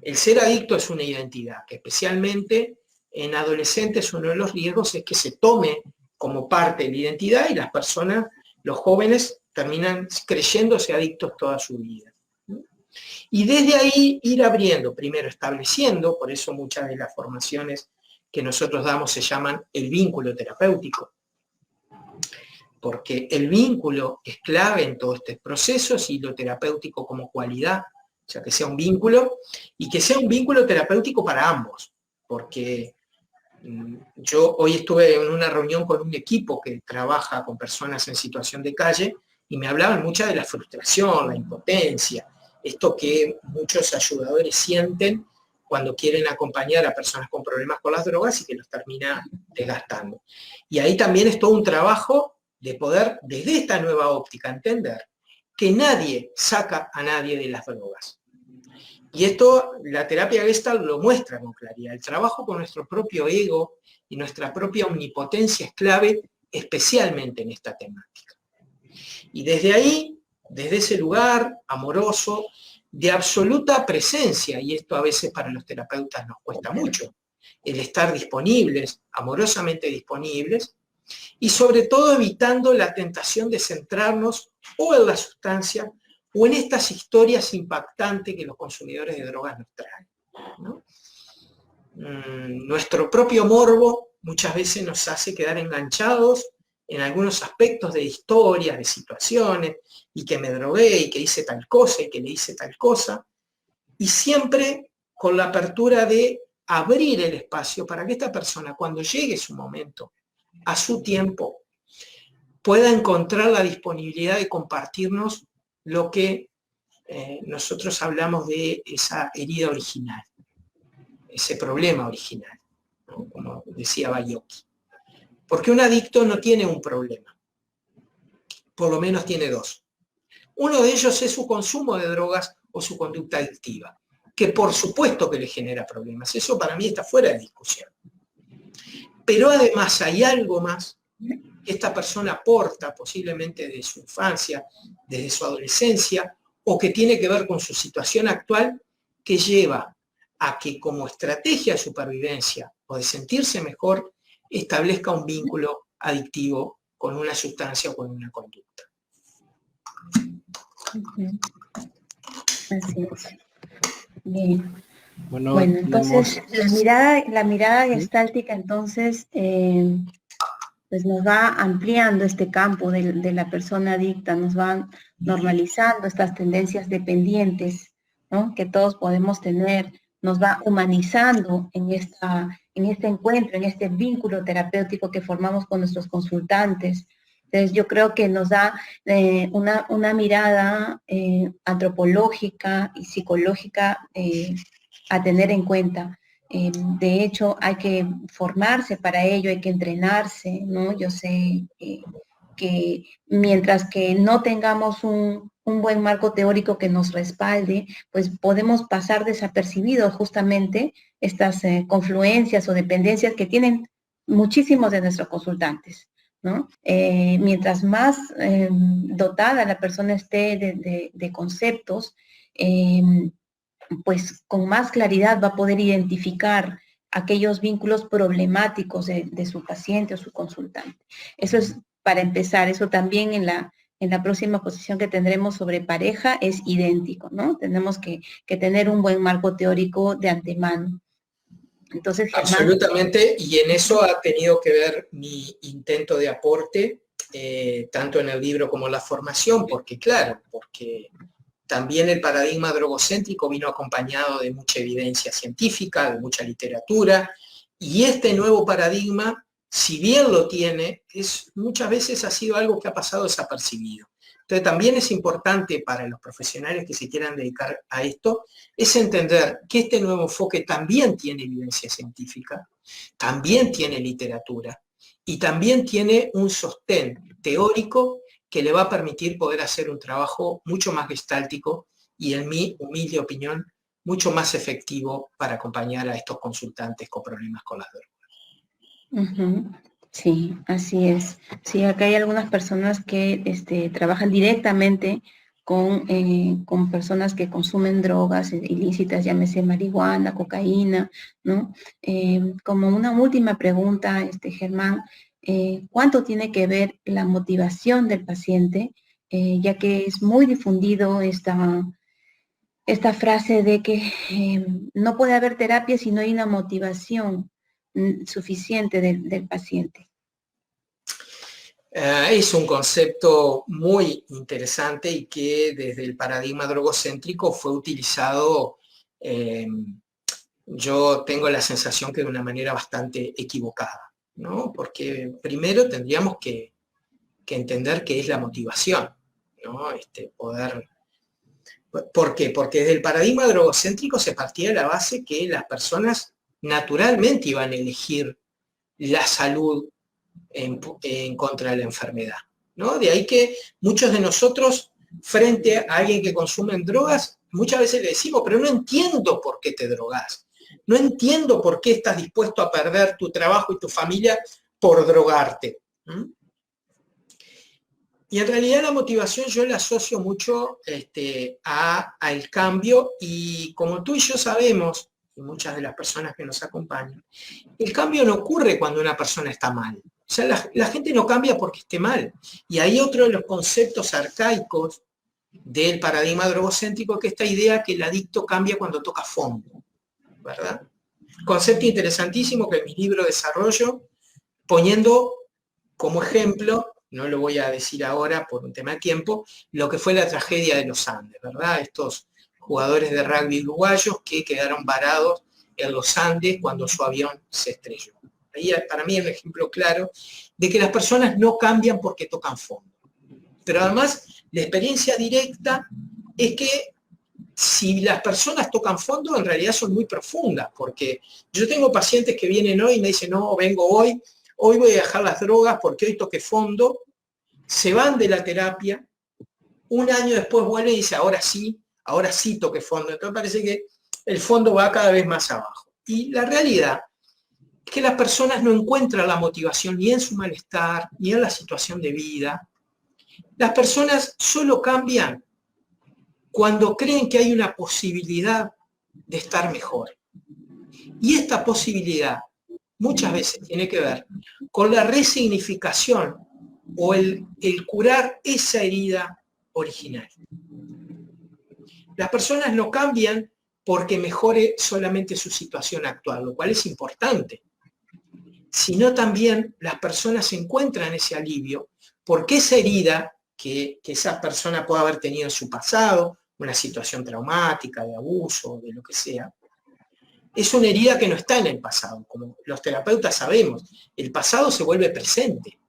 el ser adicto es una identidad, que especialmente en adolescentes uno de los riesgos es que se tome como parte de la identidad y las personas, los jóvenes, terminan creyéndose adictos toda su vida. Y desde ahí ir abriendo, primero estableciendo, por eso muchas de las formaciones que nosotros damos se llaman el vínculo terapéutico, porque el vínculo es clave en todos estos procesos y lo terapéutico como cualidad, o sea, que sea un vínculo y que sea un vínculo terapéutico para ambos, porque yo hoy estuve en una reunión con un equipo que trabaja con personas en situación de calle y me hablaban mucho de la frustración, la impotencia, esto que muchos ayudadores sienten cuando quieren acompañar a personas con problemas con las drogas y que los termina desgastando. Y ahí también es todo un trabajo de poder, desde esta nueva óptica, entender que nadie saca a nadie de las drogas. Y esto, la terapia Gestalt lo muestra con claridad. El trabajo con nuestro propio ego y nuestra propia omnipotencia es clave, especialmente en esta temática. Y desde ahí, desde ese lugar amoroso, de absoluta presencia, y esto a veces para los terapeutas nos cuesta mucho, el estar disponibles, amorosamente disponibles, y sobre todo evitando la tentación de centrarnos o en la sustancia o en estas historias impactantes que los consumidores de drogas nos traen, ¿no? Nuestro propio morbo muchas veces nos hace quedar enganchados en algunos aspectos de historias, de situaciones, y que me drogué, y que hice tal cosa, y que le hice tal cosa, y siempre con la apertura de abrir el espacio para que esta persona, cuando llegue su momento, a su tiempo, pueda encontrar la disponibilidad de compartirnos lo que nosotros hablamos de esa herida original, ese problema original, ¿no? Como decía Bayoki. Porque un adicto no tiene un problema, por lo menos tiene dos. Uno de ellos es su consumo de drogas o su conducta adictiva, que por supuesto que le genera problemas. Eso para mí está fuera de discusión. Pero además hay algo más que esta persona aporta posiblemente desde su infancia, desde su adolescencia, o que tiene que ver con su situación actual, que lleva a que como estrategia de supervivencia o de sentirse mejor, establezca un vínculo adictivo con una sustancia o con una conducta. Así es. Bien. Bueno, entonces la mirada gestáltica entonces pues nos va ampliando este campo de la persona adicta, nos van normalizando estas tendencias dependientes, ¿no? Que todos podemos tener, nos va humanizando en este encuentro, en este vínculo terapéutico que formamos con nuestros consultantes. Entonces yo creo que nos da una mirada antropológica y psicológica a tener en cuenta. De hecho, hay que formarse para ello, hay que entrenarse, ¿no? Yo sé que mientras que no tengamos un buen marco teórico que nos respalde, pues podemos pasar desapercibidos justamente estas confluencias o dependencias que tienen muchísimos de nuestros consultantes, ¿no? Mientras más dotada la persona esté de conceptos, pues con más claridad va a poder identificar aquellos vínculos problemáticos de su paciente o su consultante. Eso es para empezar. Eso también en la próxima posición que tendremos sobre pareja es idéntico, ¿no? Tenemos que tener un buen marco teórico de antemano. Entonces, Germán, absolutamente, y en eso ha tenido que ver mi intento de aporte, tanto en el libro como en la formación, porque claro, porque también el paradigma drogocéntrico vino acompañado de mucha evidencia científica, de mucha literatura, y este nuevo paradigma, si bien lo tiene, muchas veces ha sido algo que ha pasado desapercibido. Entonces también es importante para los profesionales que se quieran dedicar a esto, es entender que este nuevo enfoque también tiene evidencia científica, también tiene literatura, y también tiene un sostén teórico que le va a permitir poder hacer un trabajo mucho más gestáltico y, en mi humilde opinión, mucho más efectivo para acompañar a estos consultantes con problemas con las drogas. Sí, así es. Sí, acá hay algunas personas que trabajan directamente con personas que consumen drogas ilícitas, llámese marihuana, cocaína, ¿no? Como una última pregunta, Germán, ¿cuánto tiene que ver la motivación del paciente? Ya que es muy difundido esta frase de que no puede haber terapia si no hay una motivación suficiente del paciente. Es un concepto muy interesante y que desde el paradigma drogocéntrico fue utilizado, yo tengo la sensación que de una manera bastante equivocada, ¿no? Porque primero tendríamos que entender qué es la motivación, ¿no? ¿Por qué? Porque desde el paradigma drogocéntrico se partía de la base que las personas naturalmente iban a elegir la salud en contra de la enfermedad, ¿no? De ahí que muchos de nosotros, frente a alguien que consume drogas, muchas veces le decimos, pero no entiendo por qué te drogas, no entiendo por qué estás dispuesto a perder tu trabajo y tu familia por drogarte. Y en realidad la motivación yo la asocio mucho al cambio, y como tú y yo sabemos, y muchas de las personas que nos acompañan, el cambio no ocurre cuando una persona está mal. O sea, la gente no cambia porque esté mal. Y hay otro de los conceptos arcaicos del paradigma drogocéntrico, que esta idea que el adicto cambia cuando toca fondo, ¿verdad? Concepto interesantísimo que en mi libro desarrollo, poniendo como ejemplo, no lo voy a decir ahora por un tema de tiempo, lo que fue la tragedia de los Andes, ¿verdad? Estos jugadores de rugby uruguayos que quedaron varados en los Andes cuando su avión se estrelló. Ahí para mí es un ejemplo claro de que las personas no cambian porque tocan fondo. Pero además, la experiencia directa es que si las personas tocan fondo, en realidad son muy profundas, porque yo tengo pacientes que vienen hoy y me dicen, no, vengo hoy voy a dejar las drogas porque hoy toqué fondo, se van de la terapia, un año después vuelven y dicen, ahora sí toqué fondo. Entonces parece que el fondo va cada vez más abajo. Y la realidad es que las personas no encuentran la motivación ni en su malestar, ni en la situación de vida. Las personas solo cambian cuando creen que hay una posibilidad de estar mejor. Y esta posibilidad muchas veces tiene que ver con la resignificación o el curar esa herida original. Las personas no cambian porque mejore solamente su situación actual, lo cual es importante, sino también las personas encuentran ese alivio porque esa herida que esa persona puede haber tenido en su pasado, una situación traumática, de abuso, de lo que sea, es una herida que no está en el pasado. Como los terapeutas sabemos, el pasado se vuelve presente.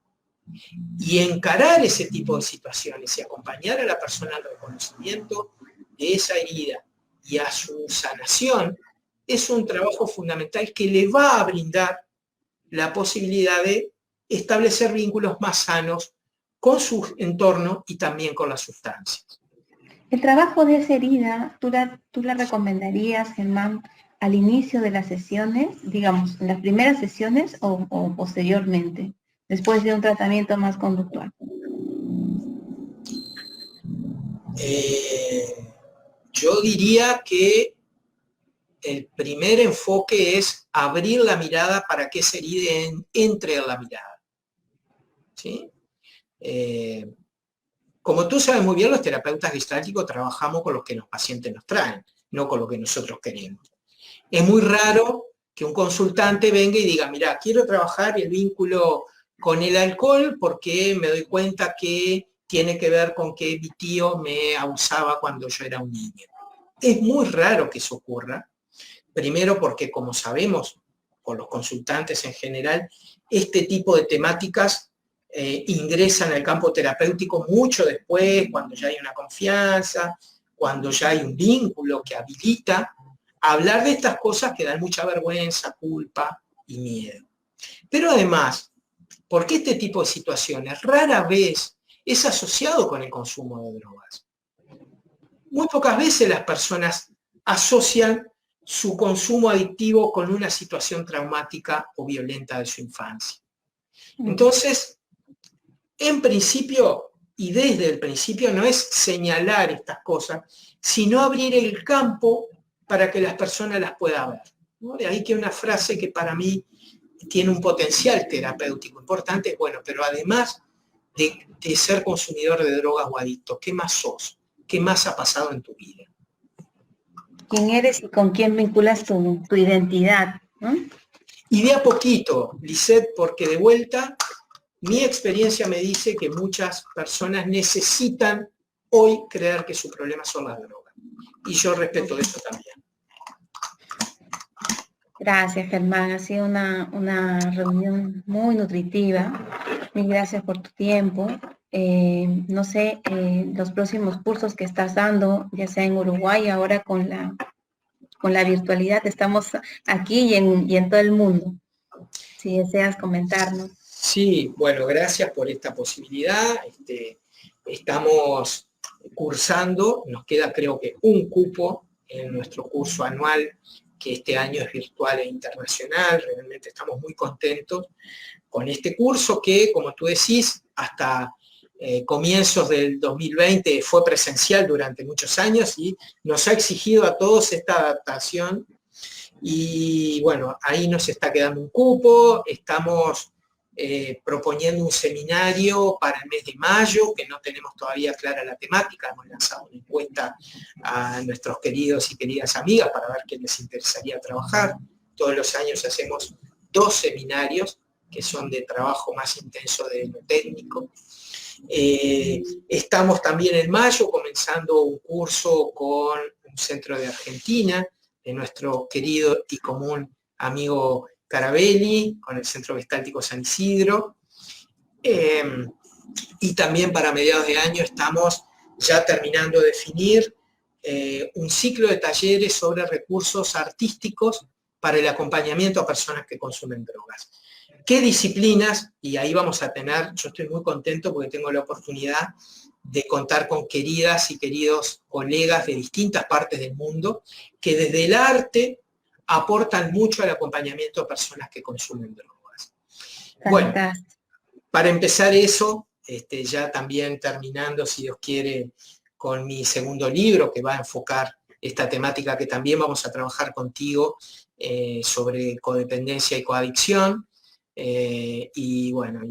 Y encarar ese tipo de situaciones y acompañar a la persona al reconocimiento de esa herida y a su sanación es un trabajo fundamental que le va a brindar la posibilidad de establecer vínculos más sanos con su entorno y también con las sustancias. El trabajo de esa herida, ¿tú la recomendarías, Germán, al inicio de las sesiones, digamos, en las primeras sesiones o posteriormente, después de un tratamiento más conductual? Yo diría que el primer enfoque es abrir la mirada para que esa herida entre en la mirada. ¿Sí? Como tú sabes muy bien, los terapeutas gestálticos trabajamos con lo que los pacientes nos traen, no con lo que nosotros queremos. Es muy raro que un consultante venga y diga, mira, quiero trabajar el vínculo con el alcohol porque me doy cuenta que tiene que ver con que mi tío me abusaba cuando yo era un niño. Es muy raro que eso ocurra. Primero porque, como sabemos, con los consultantes en general, este tipo de temáticas ingresan al campo terapéutico mucho después, cuando ya hay una confianza, cuando ya hay un vínculo que habilita hablar de estas cosas que dan mucha vergüenza, culpa y miedo. Pero además, porque este tipo de situaciones rara vez es asociado con el consumo de drogas. Muy pocas veces las personas asocian su consumo adictivo con una situación traumática o violenta de su infancia. Entonces, en principio, y desde el principio, no es señalar estas cosas, sino abrir el campo para que las personas las puedan ver. ¿No? De ahí que una frase que para mí tiene un potencial terapéutico importante, bueno, pero además de ser consumidor de drogas o adicto, ¿qué más sos? ¿Qué más ha pasado en tu vida? ¿Quién eres y con quién vinculas tu identidad? ¿No? Y de a poquito, Lisette, porque de vuelta, mi experiencia me dice que muchas personas necesitan hoy creer que su problema son las drogas. Y yo respeto eso también. Gracias, Germán. Ha sido una reunión muy nutritiva. Mil gracias por tu tiempo. No sé, los próximos cursos que estás dando, ya sea en Uruguay, ahora con la virtualidad, estamos aquí y en todo el mundo. Si deseas comentarnos. Sí, bueno, gracias por esta posibilidad. Estamos cursando, nos queda creo que un cupo en nuestro curso anual, que este año es virtual e internacional. Realmente estamos muy contentos con este curso que, como tú decís, hasta comienzos del 2020 fue presencial durante muchos años y nos ha exigido a todos esta adaptación. Y bueno, ahí nos está quedando un cupo, estamos proponiendo un seminario para el mes de mayo, que no tenemos todavía clara la temática, hemos lanzado una encuesta a nuestros queridos y queridas amigas para ver qué les interesaría trabajar. Todos los años hacemos 2 seminarios que son de trabajo más intenso de lo técnico. Estamos también en mayo comenzando un curso con un centro de Argentina, de nuestro querido y común amigo Carabelli, con el Centro Gestáltico San Isidro. Y también para mediados de año estamos ya terminando de definir un ciclo de talleres sobre recursos artísticos para el acompañamiento a personas que consumen drogas. ¿Qué disciplinas? Y ahí vamos a tener, yo estoy muy contento porque tengo la oportunidad de contar con queridas y queridos colegas de distintas partes del mundo que desde el arte aportan mucho al acompañamiento a personas que consumen drogas. Bueno, para empezar eso, ya también terminando, si Dios quiere, con mi segundo libro que va a enfocar esta temática que también vamos a trabajar contigo sobre codependencia y coadicción, y bueno,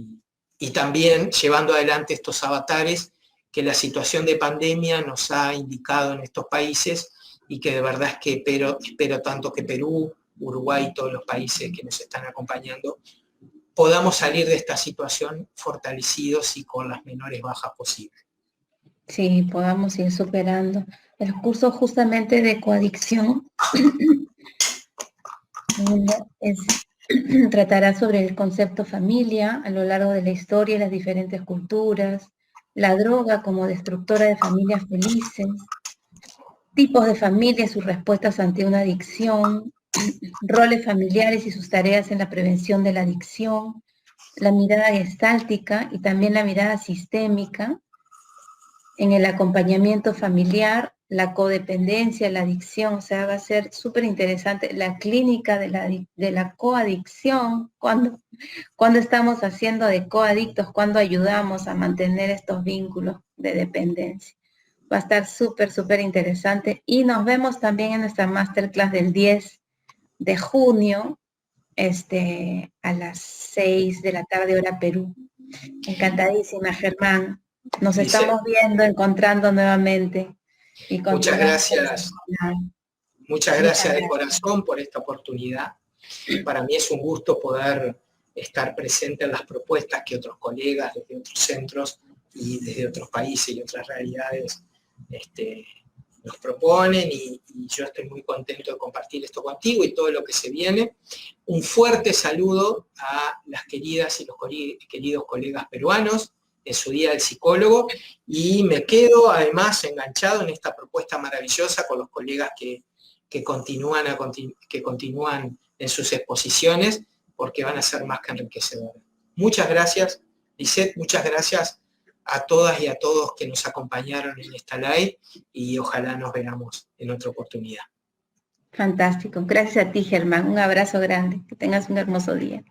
y también llevando adelante estos avatares que la situación de pandemia nos ha indicado en estos países y que de verdad es que espero tanto que Perú, Uruguay y todos los países que nos están acompañando podamos salir de esta situación fortalecidos y con las menores bajas posibles. Sí, podamos ir superando. El curso justamente de coadicción tratará sobre el concepto familia a lo largo de la historia y las diferentes culturas, la droga como destructora de familias felices, tipos de familia y sus respuestas ante una adicción, roles familiares y sus tareas en la prevención de la adicción, la mirada gestáltica y también la mirada sistémica en el acompañamiento familiar, la codependencia, la adicción. O sea, va a ser súper interesante la clínica de la coadicción, cuando estamos haciendo de coadictos, cuando ayudamos a mantener estos vínculos de dependencia. Va a estar súper, súper interesante. Y nos vemos también en nuestra masterclass del 10 de junio, a las 6 de la tarde, hora Perú. Encantadísima, Germán. Nos estamos viendo, encontrando nuevamente. Y muchas gracias. Muchas gracias de corazón por esta oportunidad. Para mí es un gusto poder estar presente en las propuestas que otros colegas desde otros centros y desde otros países y otras realidades nos proponen, y yo estoy muy contento de compartir esto contigo y todo lo que se viene. Un fuerte saludo a las queridas y los queridos colegas peruanos en su Día del Psicólogo, y me quedo además enganchado en esta propuesta maravillosa con los colegas que continúan en sus exposiciones, porque van a ser más que enriquecedoras. Muchas gracias, Lisette, muchas gracias a todas y a todos que nos acompañaron en esta live, y ojalá nos veamos en otra oportunidad. Fantástico. Gracias a ti, Germán. Un abrazo grande. Que tengas un hermoso día.